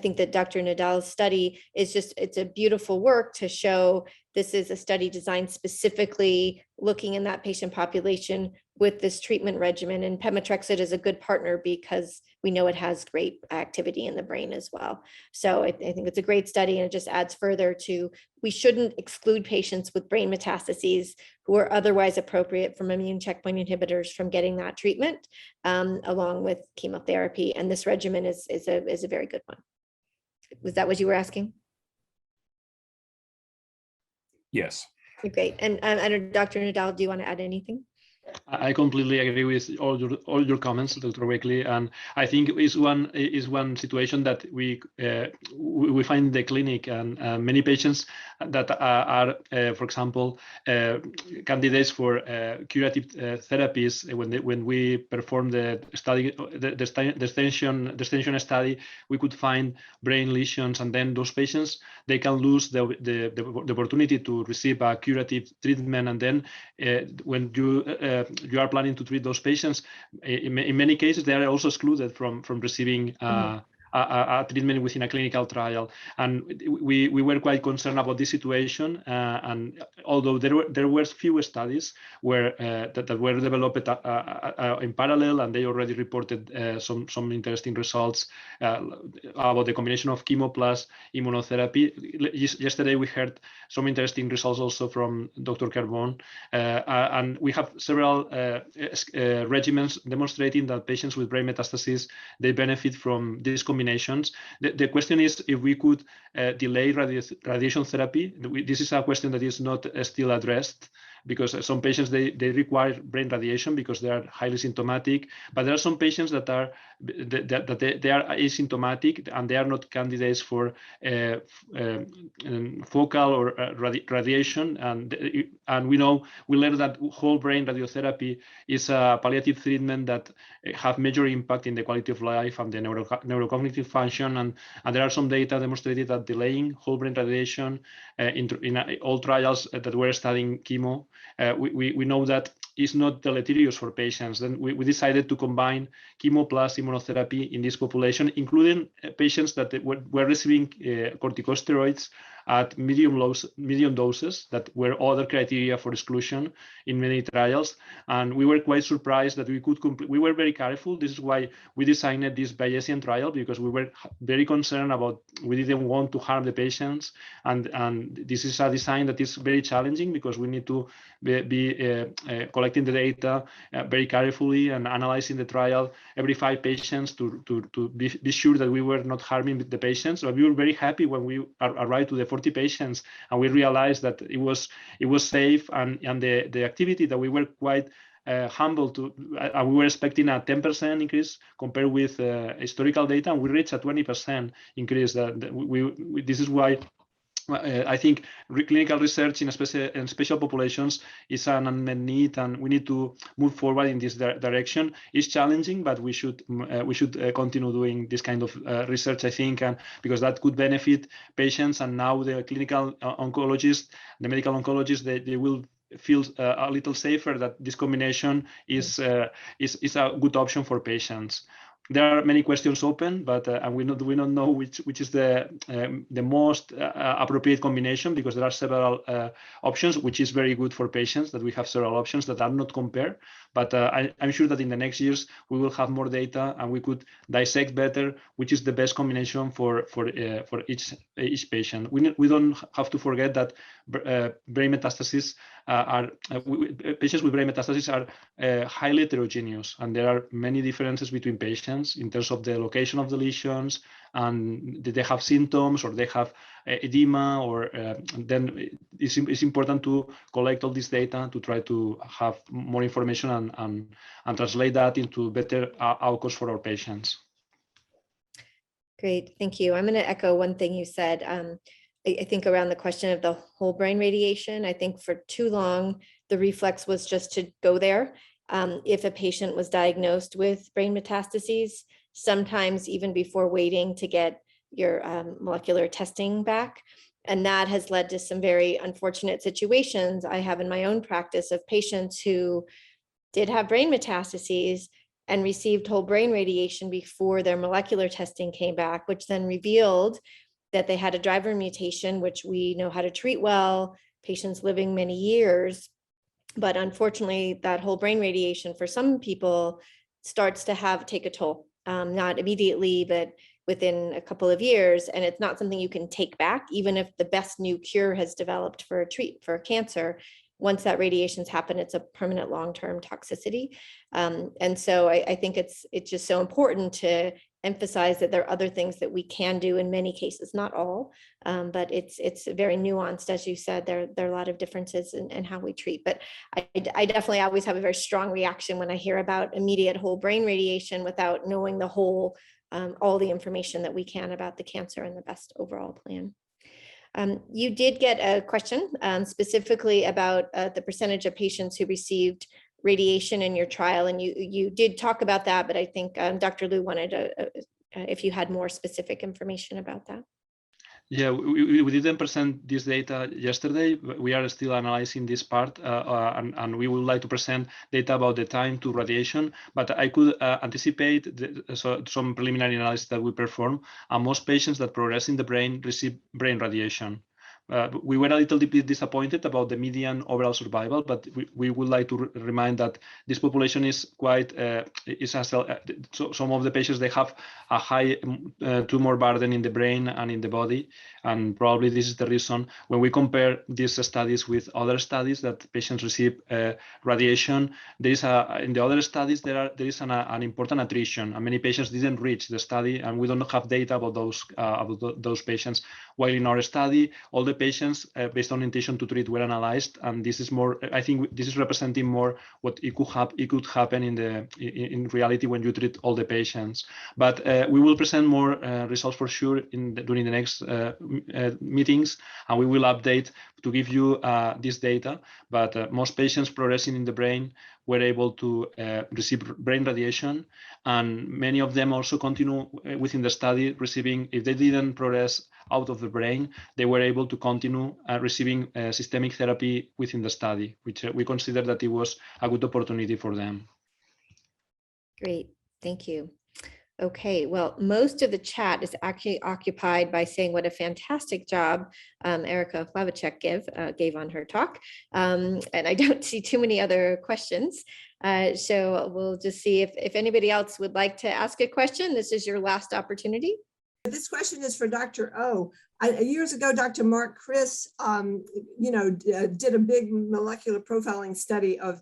S1: think that Dr. Nadal's study is it's a beautiful work to show this is a study designed specifically looking in that patient population with this treatment regimen. And pemetrexed is a good partner because we know it has great activity in the brain as well. So I think it's a great study, and it just adds further to, we shouldn't exclude patients with brain metastases who are otherwise appropriate from immune checkpoint inhibitors from getting that treatment along with chemotherapy. And this regimen is a very good one. Was that what you were asking?
S8: Yes.
S1: Great. And Dr. Nadal, do you want to add anything?
S3: I completely agree with all your comments, Dr. Wakely, and I think is one situation that we find in the clinic, and many patients that are for example, candidates for curative therapies. When we perform the study, the extension study, we could find brain lesions, and then those patients, they can lose the opportunity to receive a curative treatment, and then when you are planning to treat those patients, in many cases, they are also excluded from receiving a treatment within a clinical trial. And we were quite concerned about this situation. And although there were few studies where that were developed in parallel, and they already reported some interesting results about the combination of chemo plus immunotherapy. Yesterday, we heard some interesting results also from Dr. Carbone, and we have several regimens demonstrating that patients with brain metastases, they benefit from these combinations. The question is if we could delay radiation therapy. This is a question that is not still addressed. because some patients, they require brain radiation because they are highly symptomatic, but there are some patients that are they are asymptomatic and they are not candidates for focal or radiation, and we learned that whole brain radiotherapy is a palliative treatment that have major impact in the quality of life and the neurocognitive function, and there are some data demonstrated that delaying whole brain radiation in all trials that were studying chemo, we know that is not deleterious for patients. Then we decided to combine chemo plus immunotherapy in this population, including patients that were receiving corticosteroids at medium doses that were other criteria for exclusion in many trials. And we were quite surprised that we could complete. We were very careful. This is why we designed this Bayesian trial, because we were very concerned about, we didn't want to harm the patients. And this is a design that is very challenging because we need to be collecting the data very carefully and analyzing the trial every 5 patients to be sure that we were not harming the patients. But we were very happy when we arrived to the 40 patients and we realized that it was safe, and the activity that we were quite humble to, we were expecting a 10% increase compared with historical data, and we reached a 20% increase. This is why I think clinical research in special populations is an unmet need, and we need to move forward in this direction. It's challenging, but we should continue doing this kind of research, I think, and because that could benefit patients. And now the clinical oncologists, the medical oncologists, they will feel a little safer that this combination is a good option for patients. There are many questions open, but we don't know which is the most appropriate combination, because there are several options, which is very good for patients that we have several options that are not compared. But I'm sure that in the next years we will have more data and we could dissect better which is the best combination for each patient. We don't have to forget that brain metastases patients with brain metastasis are highly heterogeneous, and there are many differences between patients in terms of the location of the lesions, and they have symptoms or they have edema, or then it's important to collect all this data to try to have more information and translate that into better outcomes for our patients.
S1: Great, thank you. I'm going to echo one thing you said. I think around the question of the whole brain radiation, I think for too long, the reflex was just to go there. If a patient was diagnosed with brain metastases, sometimes even before waiting to get your molecular testing back. And that has led to some very unfortunate situations I have in my own practice of patients who did have brain metastases and received whole brain radiation before their molecular testing came back, which then revealed that they had a driver mutation, which we know how to treat well, patients living many years. But unfortunately, that whole brain radiation for some people starts to take a toll, not immediately, but within a couple of years. And it's not something you can take back, even if the best new cure has developed for cancer. Once that radiation's happened, it's a permanent long-term toxicity. And so I think it's just so important to emphasize that there are other things that we can do in many cases, not all, but it's very nuanced. As you said, there are a lot of differences in how we treat, but I definitely always have a very strong reaction when I hear about immediate whole brain radiation without knowing the whole, all the information that we can about the cancer and the best overall plan. You did get a question specifically about the percentage of patients who received radiation in your trial, and you did talk about that, but I think Dr. Liu wanted if you had more specific information about that.
S3: Yeah, we didn't present this data yesterday. We are still analyzing this part, and we would like to present data about the time to radiation. But I could anticipate some preliminary analysis that we perform. And most patients that progress in the brain receive brain radiation. We were a little bit disappointed about the median overall survival, but we would like to remind that this population is quite, so some of the patients, they have a high tumor burden in the brain and in the body. And probably this is the reason when we compare these studies with other studies that patients receive radiation, there is in the other studies, there is an important attrition, and many patients didn't reach the study, and we don't have data about those patients. While in our study, all the patients based on intention to treat were analyzed, and this is more. I think this is representing more what it could happen in reality when you treat all the patients. But we will present more results for sure during the next meetings, and we will update to give you this data. But most patients progressing in the brain were able to receive brain radiation, and many of them also continue within the study receiving, if they didn't progress out of the brain, they were able to continue receiving systemic therapy within the study, which we consider that it was a good opportunity for them.
S1: Great, thank you. Okay, well, most of the chat is actually occupied by saying what a fantastic job Erica Flavacek gave on her talk. And I don't see too many other questions. So we'll just see if anybody else would like to ask a question. This is your last opportunity.
S9: This question is for Dr. O. Years ago, Dr. Mark Chris, did a big molecular profiling study of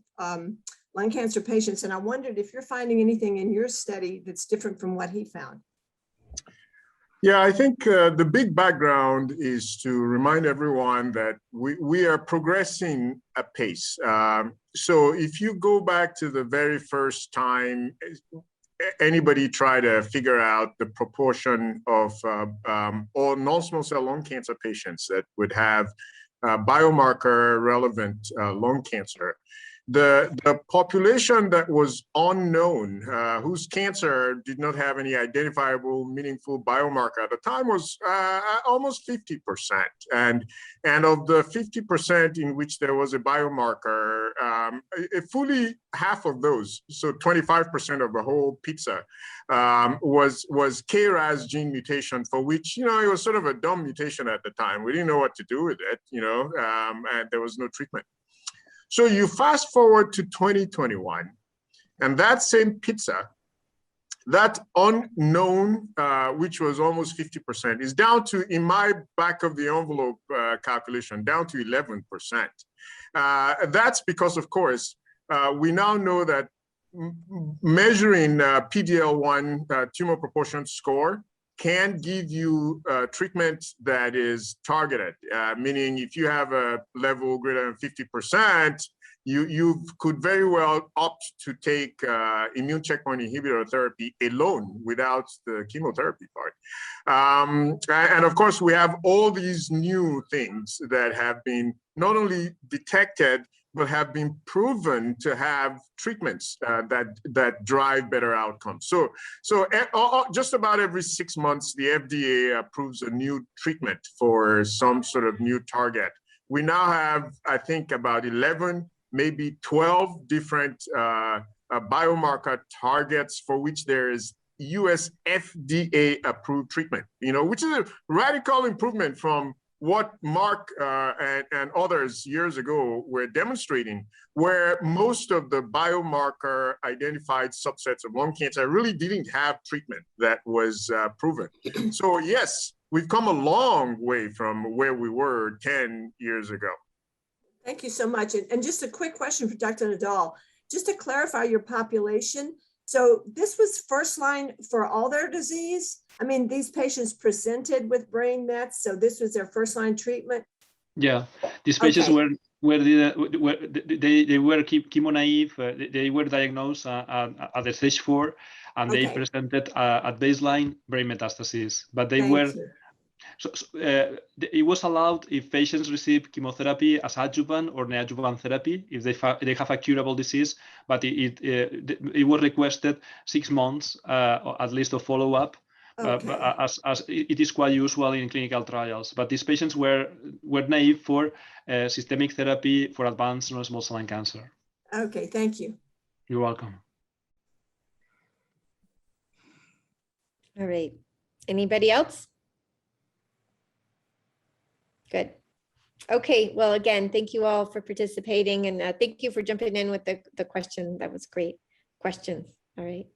S9: lung cancer patients. And I wondered if you're finding anything in your study that's different from what he found.
S2: Yeah, I think the big background is to remind everyone that we are progressing at pace. So if you go back to the very first time anybody try to figure out the proportion of all non-small cell lung cancer patients that would have biomarker relevant lung cancer, the population that was unknown, whose cancer did not have any identifiable, meaningful biomarker at the time was almost 50%. And of the 50% in which there was a biomarker, fully half of those, so 25% of the whole pizza, was KRAS gene mutation, for which, it was sort of a dumb mutation at the time. We didn't know what to do with it, and there was no treatment. So you fast forward to 2021, and that same pizza, that unknown, which was almost 50%, is down to, in my back of the envelope calculation, down to 11%. That's because, of course, we now know that measuring PD-L1 tumor proportion score can give you treatment that is targeted, meaning if you have a level greater than 50%, you could very well opt to take immune checkpoint inhibitor therapy alone without the chemotherapy part. And of course, we have all these new things that have been not only detected, but have been proven to have treatments that drive better outcomes. So just about every 6 months, the FDA approves a new treatment for some sort of new target. We now have, I think, about 11, maybe 12 different biomarker targets for which there is US FDA approved treatment, which is a radical improvement from what Mark and others years ago were demonstrating, where most of the biomarker identified subsets of lung cancer really didn't have treatment that was proven. So yes, we've come a long way from where we were 10 years ago.
S9: Thank you so much. And just a quick question for Dr. Nadal, just to clarify your population. So this was first line for all their disease? I mean, these patients presented with brain mets, so this was their first line treatment?
S3: Yeah, these patients
S9: Okay.
S3: they were chemo naive. They were diagnosed at the stage 4, and they
S9: Okay.
S3: presented at baseline brain metastasis. But they
S9: Thank
S3: were
S9: you.
S3: it was allowed if patients receive chemotherapy as adjuvant or neoadjuvant therapy if they have a curable disease, but it was requested 6 months at least of follow-up.
S9: Okay.
S3: As it is quite usual in clinical trials. But these patients were naive for systemic therapy for advanced non-small cell lung cancer.
S9: Okay, thank you.
S3: You're welcome.
S1: All right. Anybody else? Good. Okay, well, again, thank you all for participating, and thank you for jumping in with the question. That was great questions. All right,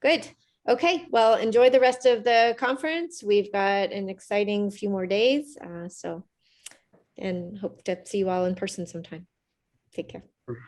S1: good. Okay, well, enjoy the rest of the conference. We've got an exciting few more days, and hope to see you all in person sometime. Take care.